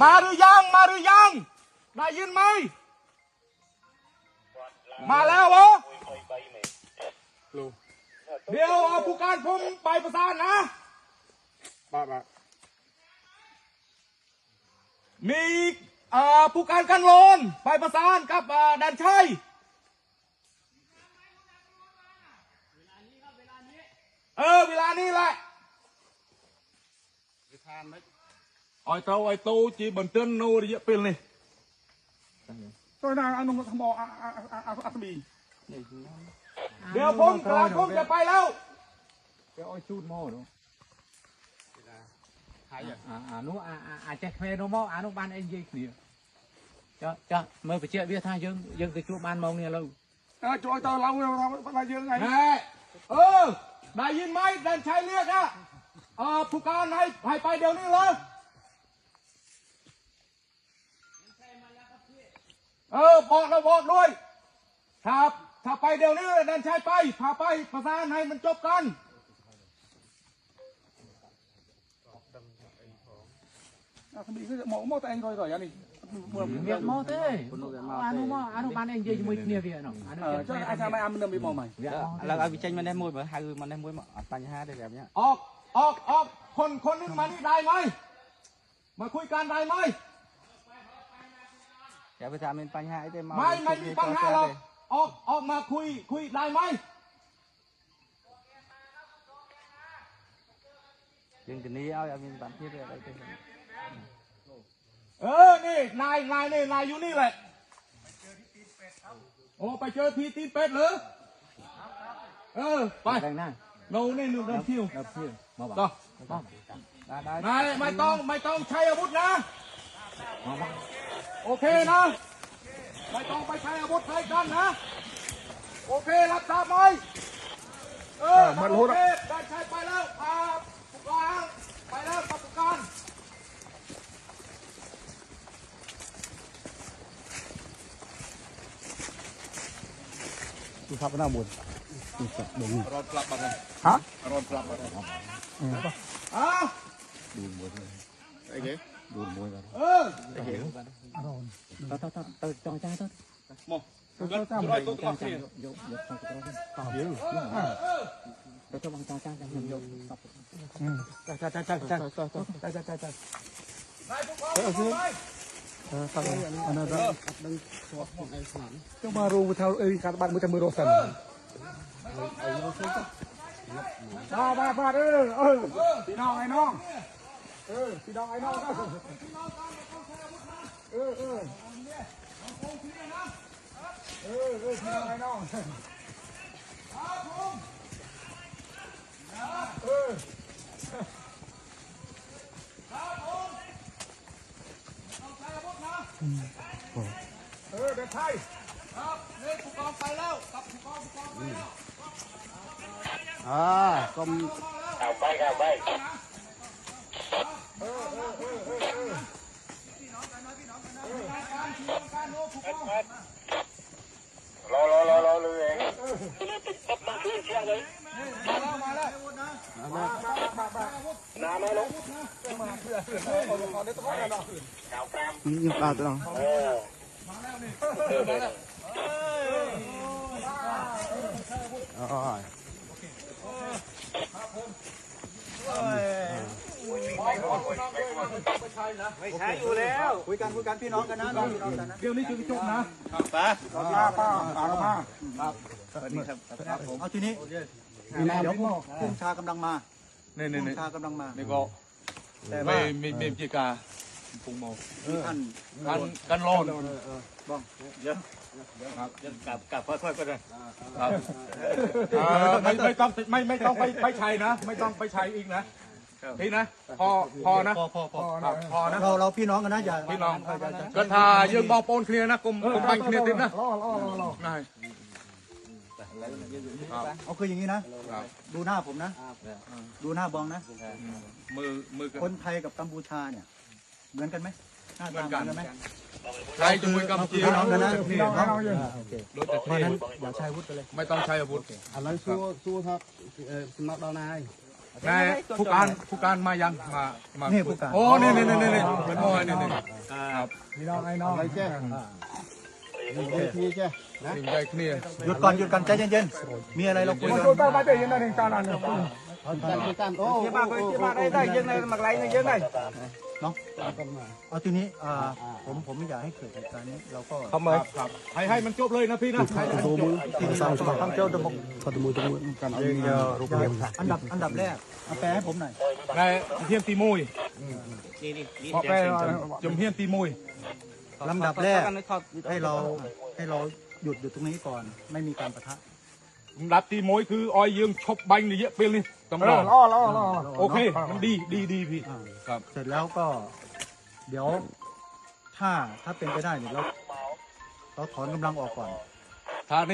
มาหรือยังมาหรือยังได้ยินไหมมาแล้วเหรอเดี๋ยวเอาผู้การผมไปประสานนะมีผู้การกันโลนไปประสานกับแดนชัยเวลานี้แหละไอ้ตู้จีบันเตือนโน่ดิเปลี่ยนเลยตัวนั้นอันนู้นทำอัตบีเดี๋ยวผมกลางผมจะไปแล้วเดี๋ยวไอ้ชูดโม่ดูนู้จะเพลโนโม่นู้บ้านเอ็นยี่นี่จะเมื่อไปเชื่อเบี้ยท่ายังไปชูบ้านมองเนี่ยเราช่วยตัวเราเรายังไงได้ยินไหมแดนชัยเรียกผู้การให้ไปเดี๋ยวนี้เลยบอกด้วยถ้าไปเดี๋ยวนี้แดนชัยไปพาไปประสานให้มันจบกันมีก็หมอแต่เองrồiอันนี้việc mò thế anh ban anh chơi mùi nhiều việc nó cho anh sao mai ăn mình bị mò mày là anh bị tranh mình đem mùi mà hai người mình đem mùi mà tay hai đây đẹp nháคนนึงมานี่ได้ไหมมาคุยกันได้ไหมอย่าไปทำเป็นปัญหาไอ้เต้ไม่มีปัญหาหรอกออกมาคุยได้ไหมยังกันนี้เอาอย่ามีปัญหาที่อะไรเต้นี่นายอยู่นี่แหละไปเจอที่ตีนเป็ดเหรอไปโน่นี่เดินเที่ยวมาบ่นายไม่ต้องใช้อาวุธนะโอเคนะไม่ต้องไปใช้อาวุธใช้กันนะโอเครับทราบไหมมันรู้แล้วได้ใช้ไปแล้วผู้การไปแล้วกับผู้การดูครับหน้าบุญรอนกลับมาเลยฮะรอนกลับมาเลยดูมวยเลยไอ้เก๋ดูมวยกันไอ้เก๋รอนต่อจองใจต่อมองจ้าจ้าตัวตัวเนี่ยยกต่อตัวเดี๋ยวตัวบังจ้าจ้ายกจ้าอันนั้นจะมารู้เท่าการบ้านมือจะมือโรสันบ้าพี่น้องไอ้น้องพี่น้องไอ้น้องพี่น้องไอ้น้องเด็กไทยครับนี่ผู้กองไปแล้วกับผู้กองไปแล้วกรมเข้าไปรอเลยเองมาขึ้นเชียงเลยมาแล้วน้ำมาลงมาเพื่อได้ตัวกันหรอยิงปลาตัวมาแล้วนี่มาแล้วไม่ใช่อยู่แล้วคุยกันพี่น้องกันนะเดี๋ยวนี้จะจบนะป้าเรามาเอาทีนี้เดี๋ยวพุ่งชากำลังมาพุ่งชากำลังมานี่ก็ไม่จีกาพุ่งโมกันโลนบ้องเยอะกลับค่อยๆก็ได้ไม่ต้องไปชัยนะไม่ต้องไปชัยอีกนะพี่นะพอนะเราพี่น้องกันนะอย่าพี่น้องก็ทายืมบอลโปนเคลียร์นะกลมไปเคลียร์ติดนะง่ายเอาคืออย่างนี้นะดูหน้าผมนะดูหน้าบองนะมือคนไทยกับกัมพูชาเนี่ยเหมือนกันไหม เหมือนกัน ไหม ไทยจะมวยกัมพูชี พี่น้องกันนะ นี่ โอเค รถจะ เพราะ เท่ นั้นอย่าใช้อาวุธไปเลย ไม่ต้องใช้อาวุธ อะไรสู้ครับสมัครดอนาย นายผู้การมายังมา นี่ผู้การ โอ้นี่เหมือนมอยนี่ครับ พี่น้องไอ้น้อง อะไรเจ้นี่เจ้ที่เจ้นะ สิ่งใดเนี่ย หยุดกันใจเย็นๆมีอะไรเราคุยกัน กันโอ้ ជាបាđâyយើងនៅមកកន្លែងនេះយើងđây เนาะเอาทีนี้ผมไม่อยากให้เกิดเหตุการณ์นี้เราก็ ครับให้มันจบเลยนะพี่นะ ทีนี้ทำเจ้าตะมก กัน อันดับแรกเอาแปลให้ผมหน่อย นายเฮียนตีมุยพอไปจมเฮียนตีมุย ลำดับแรกให้เราหยุดอยู่ตรงนี้ก่อนไม่มีการปะทะ ดับตีมุยคือออยยืงชบบังนี่เยอะเปรี้ยนี่ตำรวจโอเคมันดีพี่ครับ เสร็จแล้วก็ เดี๋ยวถ้าเป็นไปได้เนี่ยเราถอนกำลังออกก่อน ถ้าใน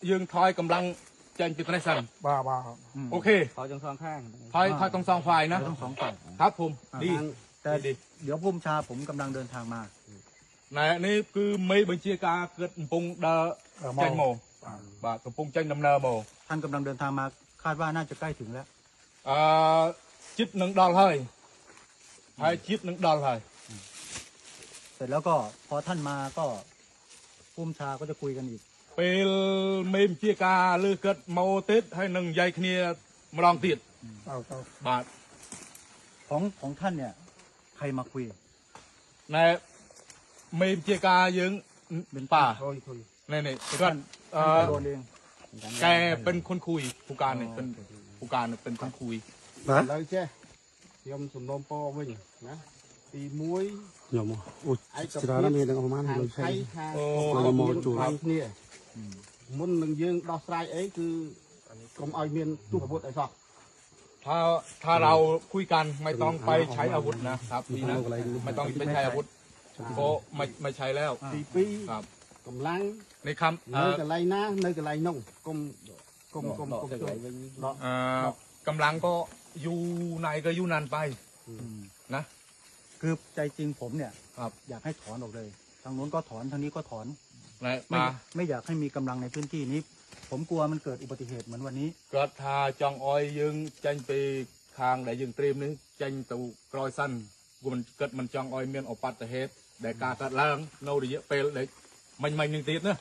ยืงทอยกำลังเจนปิดในสันโอเค ขอจังสองข้าง ทอยต้องสองฝ่ายนะ ทั้งสองฝ่าย ครับผมดี แต่เดี๋ยวผู้บัญชาผมกำลังเดินทางมา นี่คือไม่บัญชีการเกิดปงเดอใจโมบากับปงใจดำเนินโม ท่านกำลังเดินทางมาคาดว่าน่าจะใกล้ถึงแล้ว จิตหนึ่งดอลเลยให้จิตหนึ่งดอลเลย เสร็จแล้วก็พอท่านมาก็ผู้บัญชาก็จะคุยกันอีก เป็นเมมเชียกาลือเกิดโมติดให้หนึ่งใหญ่เนียมาลองติดบาท ของท่านเนี่ยใครมาคุย ในเมมเชียกายังเป็นป่านี่ก็ โดนเอง แกเป็นคนคุยผู้การเนี่ยเป็นผู้การเป็นคนคุย อะไรเจ้ยมสมนมปอวิ่งนะตีมวยไอ้กับเพื่อนทางไทยทางเนี่ยมุนหนึ่งยืงดอกสายเอ้คือกรมเอาเมียนตู้ขบวนไอ้ซอก ถ้าเราคุยกันไม่ต้องไปใช้อาวุธนะครับพี่นะไม่ต้องไปใช้อาวุธก็ไม่ใช้แล้ว ตีปี ครับ กำลัง ในคำ nơi cái lây na nơi cái lây nông cùng กำลังก็อยู่ไหนก็อยู่นานไปนะ คือใจจริงผมเนี่ย ครับ อยากให้ถอนออกเลย ทางโน้นก็ถอนทางนี้ก็ถอน นะ ไม่อยากให้มีกำลังในพื้นที่นี้ ผมกลัวมันเกิดอุบัติเหตุเหมือนวันนี้ เกิดทาจองออยยังจังไปคางได้ยังเตรียมนี้จังตูกรอยสั้นกูมันเกิดมันจองออยเมียนออกปัตตะเหตุแต่การตัดล้างโน้ตเยอะไปเลยมันหนึ่งติดนะ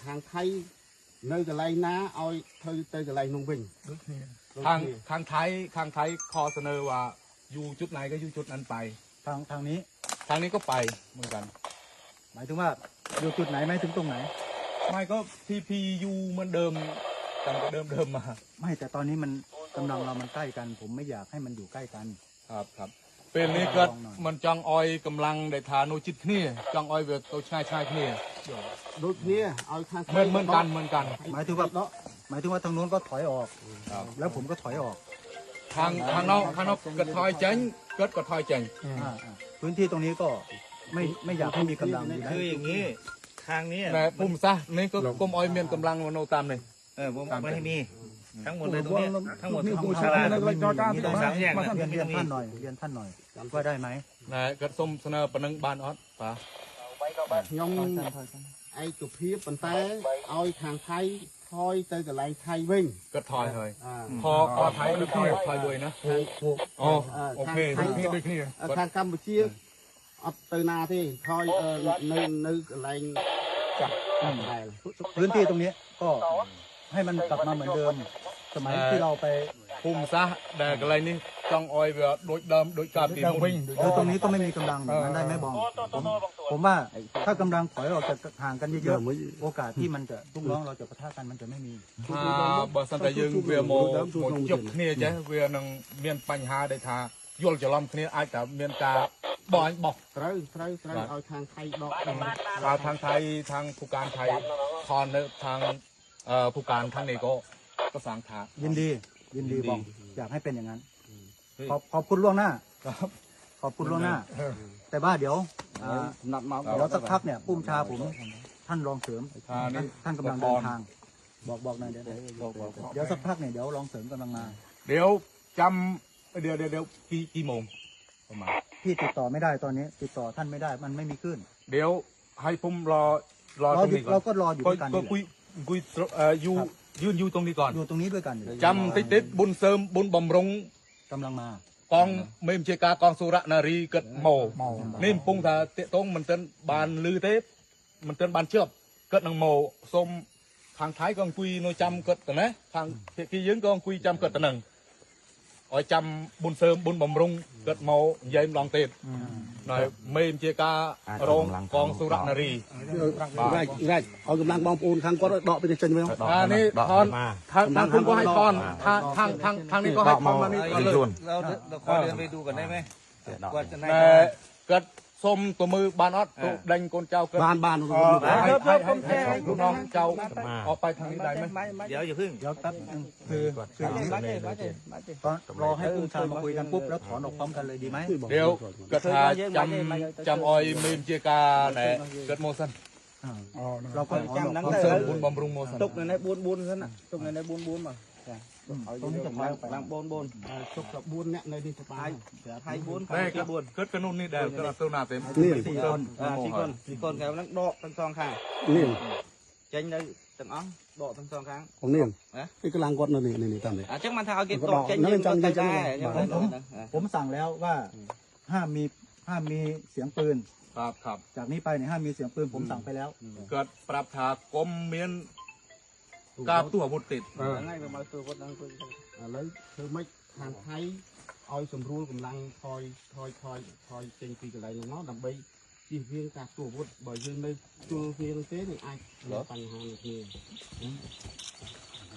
hàng thay nơi cái lây na oi thôi tới cái lây nông bình ทางไทยคอเสนอว่าอยู่จุดไหนก็อยู่จุดนั้นไป ทางนี้ ทางนี้ก็ไปเหมือนกัน หมายถึงว่าอยู่จุดไหนไหมถึงตรงไหน ไม่ก็พียูเหมือนเดิมกันก็เดิมมา ไม่แต่ตอนนี้มันกำลังเรามันใกล้กัน ผมไม่อยากให้มันอยู่ใกล้กัน ครับเป็นนี้ก็มันจังออยกำลังได้ทานุจิตนี่จังออยเวทตัวชายนี่ đôi kia oi hàng เหมือนกัน หมายถึงว่าทางโน้นก็ถอยออก แล้วผมก็ถอยออก ทางนอกกระทอยเจ๋งเกิดกระทอยเจ๋ง พื้นที่ตรงนี้ก็ไม่อยากให้มีกำลังอยู่นะ คืออย่างนี้ทางนี้ แต่ปุ่มซะนี่ก็กลมออยเมียนกำลังโนตามเลย ผมไม่ให้มีทั้งหมดเลยตรงนี้ทั้งหมดของชาลามีตรงสามแยกนะ เรียนท่านหน่อยว่าได้ไหม นะก็ส้มเสนอปนังบานออสป่ะ nhom ai chụp hiếp bàn tay oi hàng thay thôi tới cái lây thay bình ก็ทอยเลยพอไทยก็ทอยด้วยนะอ๋อโอเคด้วยนี่ hàng Campuchia từ nào thì thôi nơi cái lây chặt พื้นที่ตรงนี้ก็ให้มันกลับมาเหมือนเดิม สมัยที่เราไป ปุ่มซะแต่อะไรนี่จังออยแบบโดยเดิมโดยการตีมุ้ง คือตรงนี้ก็ไม่มีกำลังอย่างนั้นได้ไหมบองผมว่าถ้ากำลังถอยออกจากห่างกันเยอะๆโอกาสที่มันจะลูกน้องเราจะปะทะกันมันจะไม่มี บอสันแต่ยังเวียโมจบเนี่ยจ้ะเวียนังเมียนปัญหาได้ทายลจะล้อมเนี่ยอาจจะเมียนกาบอก ត្រូវឲ្យខាងថៃដក ทางไทยทางผู้การไทยทอนทางผู้การทางนี้ก็สั่งทา ยินดีบองอยากให้เป็นอย่างนั้นขอบคุณล่วงหน้าขอบคุณล่วงหน้า แต่ว่าเดี๋ยว นัดมา สักพักเนี่ยปุ้มชาผมท่านรองเสริมท่านกำลังเดินทางบอกหน่อยเดี๋ยวสักพักเนี่ยเดี๋ยวรองเสริมกำลังมา เดี๋ยวกี่โมงประมาณ ที่ พี่ติดต่อไม่ได้ตอนนี้ติดต่อท่านไม่ได้มันไม่มีขึ้น เดี๋ยวให้ผมรอตรงนี้ก่อน เราก็รออยู่ด้วยกัน ก็คุยอยู่ยืนอยู่ตรงนี้ก่อน อยู่ตรงนี้ด้วยกันอยู่ จำติดบุญเสริมบุญบำรุง กำลังมา กองเมมเชกากองสุรนารีเกิดโมนี่ปุ้งถ้าเตะตรงมันเต้นบานลือเทปมันเต้นบานเชือบเกิดนังโมส้มทางท้ายกองคุยโนจำเกิดแต่นะทางที่ยืนกองคุยจำเกิดแต่หนึ่งอ๋อจำบุญเสริมบุญบำรุงเกิดโมเยี่ยมลองเตะหน่อยเมมเชการงกองสุรนารี ไรเอากำลังบองปูนทางก็ดอกไปเฉยๆไหม นี่ทอนทางคุณก็ให้ทอนทางนี้ก็ให้ทอนมานี่ก็เลย เราขอเดินไปดูกันได้ไหมกว่าจะได้ แต่เกิดส้มตัวมือบานออดตัวแดงคนเจ้าเกิด บ้าน ให้ลูกน้องเจ้าออกไปทางนี้ได้ไหม เดี๋ยวอย่าพึ่ง เดี๋ยวแป๊บนึงคืออย่างนี้ตอนรอให้ผู้ชายมาคุยกันปุ๊บแล้วถอนออกพร้อมกันเลยดีไหม เดี๋ยวกระทาจำออยมีมเจกาเนี่ยเกิดโมซัน เราก็ถอนออก บุญเสริมบุญบำรุงโมซัน ตุกในบุญนั่นน่ะตุกในบุญมา ตรงนี้จะถอยออกไป ลังบุญ สุกกับบุญเนี่ยในดิสปาย ไทยบุญ ได้เกิดกระนุ่นนี่ได้เกิดตัวหน้าเต็ม นี่ 4 คน สี่คนแกนั่งดอกทั้งสองข้าง นี่ เจนได้ตั้งอ๋อดอกทั้งสองข้าง ของนี่นี่กำลังกดนี่ตามเลย จังมันทางเอาเก็บดอกเจนยังก็ได้ ผมสั่งแล้วว่าห้ามมีเสียงปืน ครับ จากนี้ไปเนี่ยห้ามมีเสียงปืนผมสั่งไปแล้ว เกิดปรับถากรมเมียนกาบตัวบุตรติด ง่ายกว่ามาตัวคนนั่งคุย แล้วคือไม่ทางไทยเอาสมรู้กำลังคอยเจงปีกันอะไรเนาะดับเบิลที่เพียงจากตัวพุทธบ่อยยืนในตัวเพียงเต้นี่ไอ้ปัญหานี่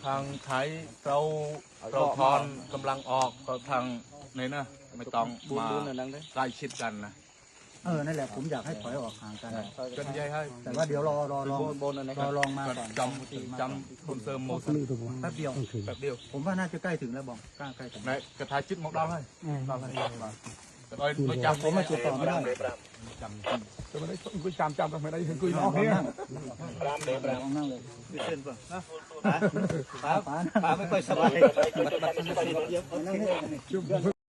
ทางไทยเราทอนกำลังออกทางนี่นะไม่ต้อง บุญ มา นั่งได้ ใกล้ชิดกันนะ นั่นแหละผมอยากให้ถอยออกห่างกัน กันใหญ่ให้ แต่ว่าเดี๋ยวรอลองมา ก็ ก่อน จำบุญเสริมโมซัน แป๊บเดียว แบบเดียว ผมว่าน่าจะใกล้ถึงแล้วบอกใกล้ถึง ในกระทายจิตมองดาวให้แต่โดยจำ ผมมาติดต่อไม่ได้ จำไม่ได้คุยจำไม่ได้คุยน้องเนี่ย นั่งเลย ขึ้นป่ะป้าไม่ค่อยสบาย นั่งเลย